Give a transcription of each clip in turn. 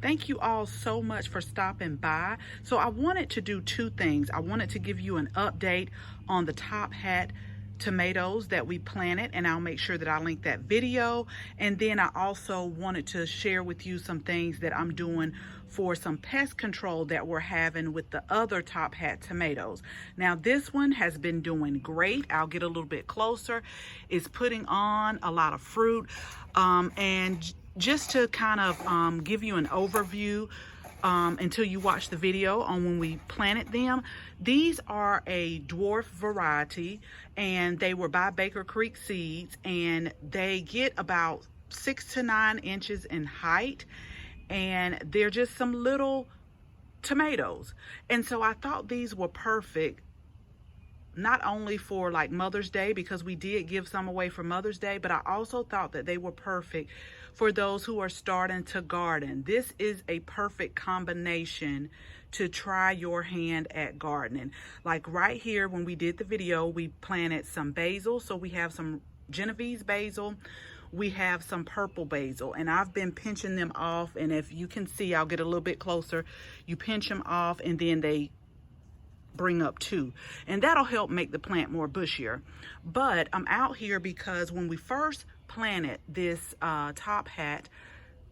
Thank you all so much for stopping by. So I wanted to do two things. I wanted to give you an update on the top hat tomatoes that we planted, and I'll make sure that I link that video. And then I also wanted to share with you some things that I'm doing for some pest control that we're having with the other top hat tomatoes. Now this one has been doing great. I'll get a little bit closer. It's putting on a lot of fruit, and just to kind of give you an overview until you watch the video on when we planted them. These are a dwarf variety, and they were by Baker Creek Seeds, and they get about 6 to 9 inches in height, and they're just some little tomatoes. And so I thought these were perfect, not only for like Mother's Day, because we did give some away for Mother's Day, but I also thought that they were perfect for those who are starting to garden. This is a perfect combination to try your hand at gardening. Like right here, when we did the video, we planted some basil. So we have some Genovese basil, we have some purple basil, and I've been pinching them off. And if you can see, I'll get a little bit closer. You pinch them off and then they bring up too, and that'll help make the plant more bushier. But I'm out here because when we first planted this top hat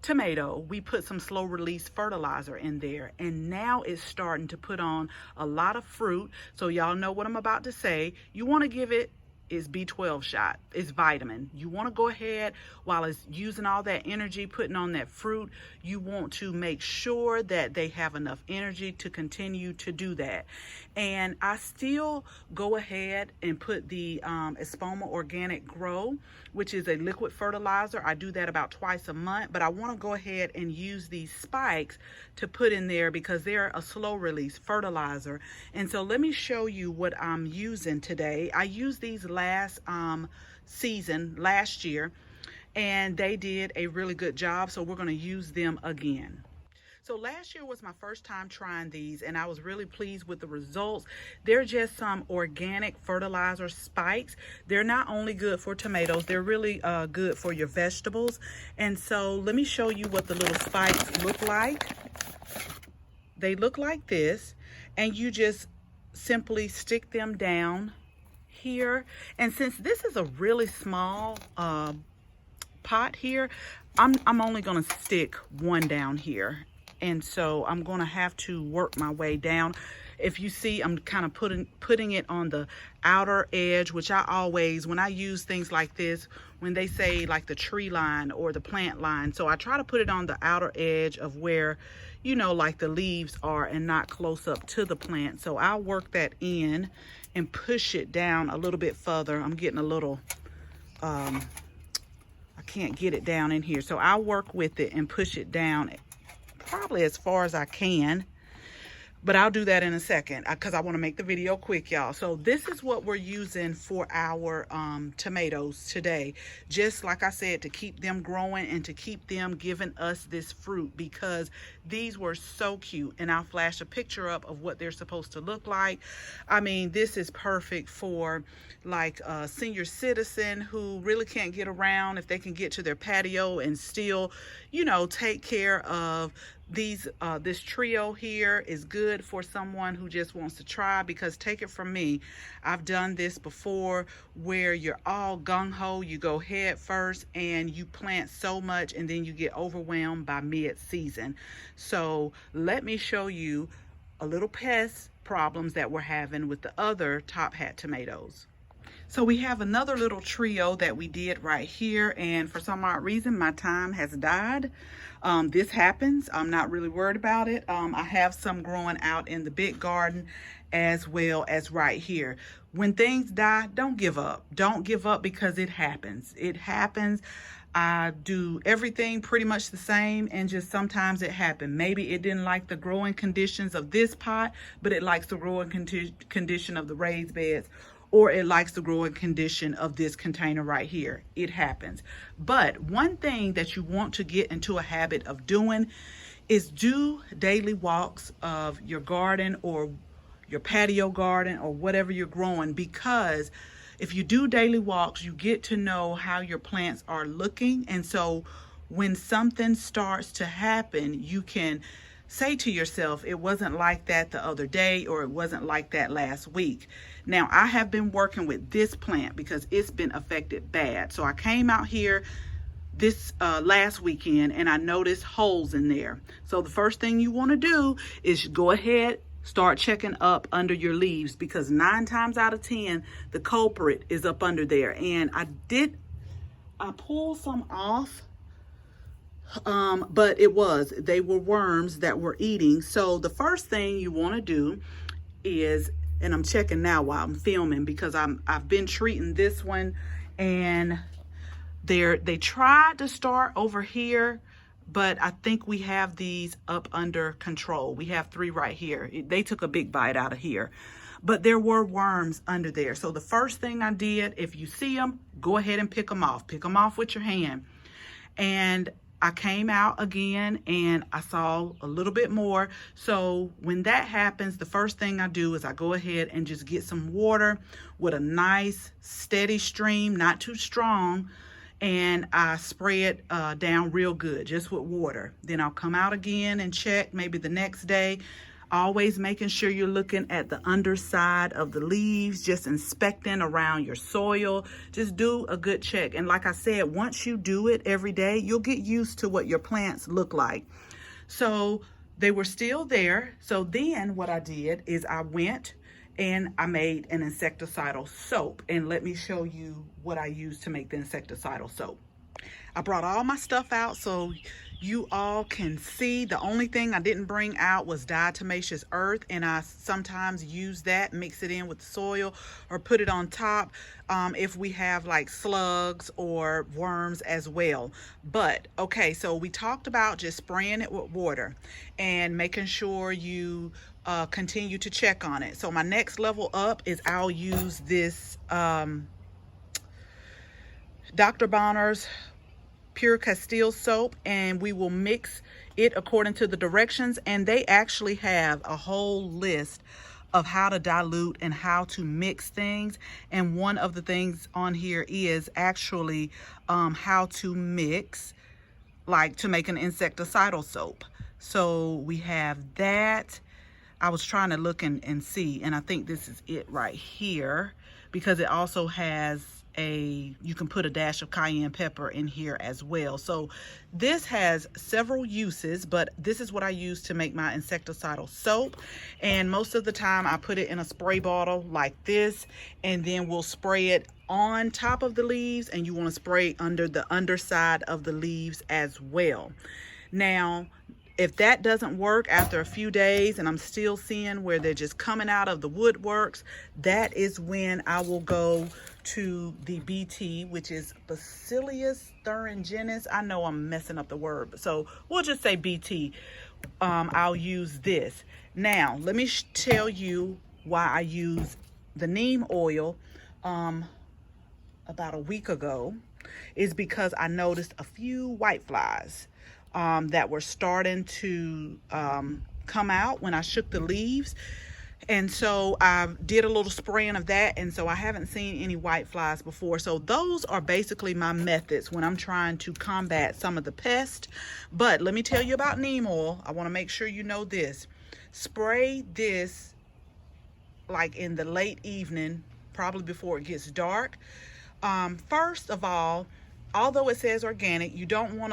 tomato, we put some slow release fertilizer in there, and now it's starting to put on a lot of fruit. So y'all know what I'm about to say. You want to give it is B12 shot. It's vitamin. You want to go ahead while it's using all that energy, putting on that fruit. You want to make sure that they have enough energy to continue to do that. And I still go ahead and put the Espoma Organic Grow, which is a liquid fertilizer. I do that about twice a month, but I want to go ahead and use these spikes to put in there because they're a slow release fertilizer. And so let me show you what I'm using today. I used these last year, and they did a really good job, so we're going to use them again. So last year was my first time trying these, and I was really pleased with the results. They're just some organic fertilizer spikes. They're not only good for tomatoes, they're really good for your vegetables. And so let me show you what the little spikes look like. They look like this, and you just simply stick them down here. And since this is a really small pot here, I'm only going to stick one down here. And so I'm going to have to work my way down. If you see, I'm kind of putting it on the outer edge, which I always, when I use things like this, when they say like the tree line or the plant line, so I try to put it on the outer edge of where, you know, like the leaves are, and not close up to the plant. So I'll work that in and push it down a little bit further. I'm getting a little, I can't get it down in here. So I'll work with it and push it down probably as far as I can, but I'll do that in a second because I want to make the video quick, y'all. So this is what we're using for our tomatoes today, just like I said, to keep them growing and to keep them giving us this fruit, because these were so cute. And I'll flash a picture up of what they're supposed to look like. I mean, this is perfect for like a senior citizen who really can't get around, if they can get to their patio and still, you know, take care of these. This trio here is good for someone who just wants to try, because take it from me, I've done this before where you're all gung-ho, you go head first and you plant so much and then you get overwhelmed by mid-season. So let me show you a little pest problems that we're having with the other top hat tomatoes. So we have another little trio that we did right here, and for some odd reason my time has died. This happens. I'm not really worried about it. I have some growing out in the big garden as well as right here. When things die, don't give up. Don't give up, because it happens. It happens. I do everything pretty much the same, and just sometimes it happened. Maybe it didn't like the growing conditions of this pot, but it likes the growing condition of the raised beds, or it likes the growing condition of this container right here. It happens. But one thing that you want to get into a habit of doing is do daily walks of your garden or your patio garden or whatever you're growing, because if you do daily walks, you get to know how your plants are looking. And so when something starts to happen, you can say to yourself, it wasn't like that the other day, or it wasn't like that last week. Now, I have been working with this plant because it's been affected bad. So I came out here this last weekend and I noticed holes in there. So the first thing you want to do is go ahead, start checking up under your leaves, because 9 times out of 10 the culprit is up under there. And I pulled some off, but they were worms that were eating. So the first thing you want to do is, and I'm checking now while I'm filming, because I've been treating this one, and they tried to start over here, but I think we have these up under control. We have 3 right here. They took a big bite out of here, but there were worms under there. So the first thing I did, if you see them, go ahead and pick them off. Pick them off with your hand. And I came out again and I saw a little bit more. So when that happens, the first thing I do is I go ahead and just get some water with a nice steady stream, not too strong, and I spray it down real good, just with water. Then I'll come out again and check maybe the next day. Always making sure you're looking at the underside of the leaves, just inspecting around your soil. Just do a good check. And like I said, once you do it every day, you'll get used to what your plants look like. So they were still there. So then what I did is I went and I made an insecticidal soap. And let me show you what I used to make the insecticidal soap. I brought all my stuff out so you all can see. The only thing I didn't bring out was diatomaceous earth, and I sometimes use that, mix it in with the soil, or put it on top if we have like slugs or worms as well. But okay, so we talked about just spraying it with water and making sure you continue to check on it. So my next level up is I'll use this Dr. Bonner's Pure Castile soap, and we will mix it according to the directions. And they actually have a whole list of how to dilute and how to mix things. And one of the things on here is actually how to mix, like to make an insecticidal soap. So we have that. I was trying to look and see, and I think this is it right here, because it also has you can put a dash of cayenne pepper in here as well. So this has several uses, but this is what I use to make my insecticidal soap. And most of the time I put it in a spray bottle like this, and then we'll spray it on top of the leaves, and you want to spray under the underside of the leaves as well. Now, if that doesn't work after a few days and I'm still seeing where they're just coming out of the woodworks, that is when I will go to the BT, which is Bacillus thuringiensis. I know I'm messing up the word, so we'll just say BT. I'll use this. Now, let me tell you why I use the neem oil about a week ago, is because I noticed a few whiteflies that were starting to come out when I shook the leaves. And so I did a little spraying of that, and so I haven't seen any whiteflies before. So those are basically my methods when I'm trying to combat some of the pests. But let me tell you about neem oil. I want to make sure you know this. Spray this like in the late evening, probably before it gets dark. First of all, although it says organic, you don't want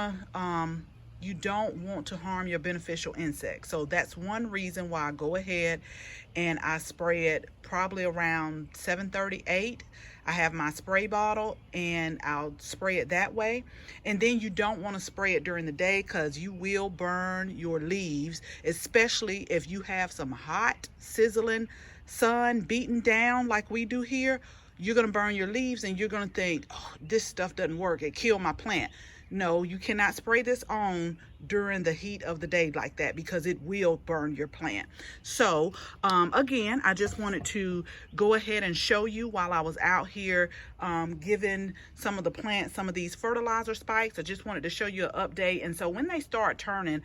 to harm your beneficial insects. So that's one reason why I go ahead and I spray it probably around 7:38. I have my spray bottle and I'll spray it that way. And then you don't want to spray it during the day, because you will burn your leaves, especially if you have some hot, sizzling sun beating down like we do here. You're going to burn your leaves and you're going to think, oh, this stuff doesn't work. It killed my plant. No, you cannot spray this on during the heat of the day like that, because it will burn your plant. So again, I just wanted to go ahead and show you while I was out here giving some of the plants some of these fertilizer spikes. I just wanted to show you an update. And so when they start turning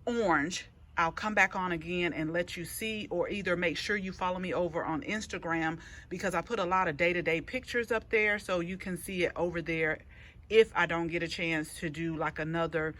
orange, I'll come back on again and let you see, or either make sure you follow me over on Instagram, because I put a lot of day-to-day pictures up there, so you can see it over there if I don't get a chance to do like another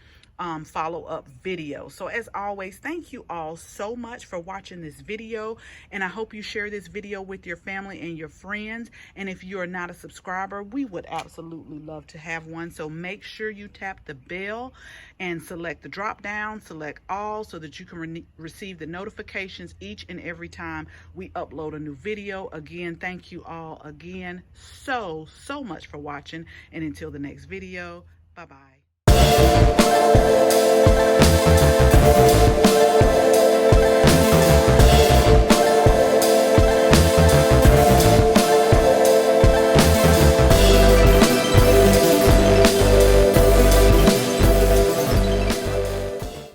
follow-up video. So as always, thank you all so much for watching this video, and I hope you share this video with your family and your friends. And if you are not a subscriber, we would absolutely love to have one. So make sure you tap the bell and select the drop down, select all, so that you can receive the notifications each and every time we upload a new video. Again, thank you all again so much for watching, and until the next video, bye bye.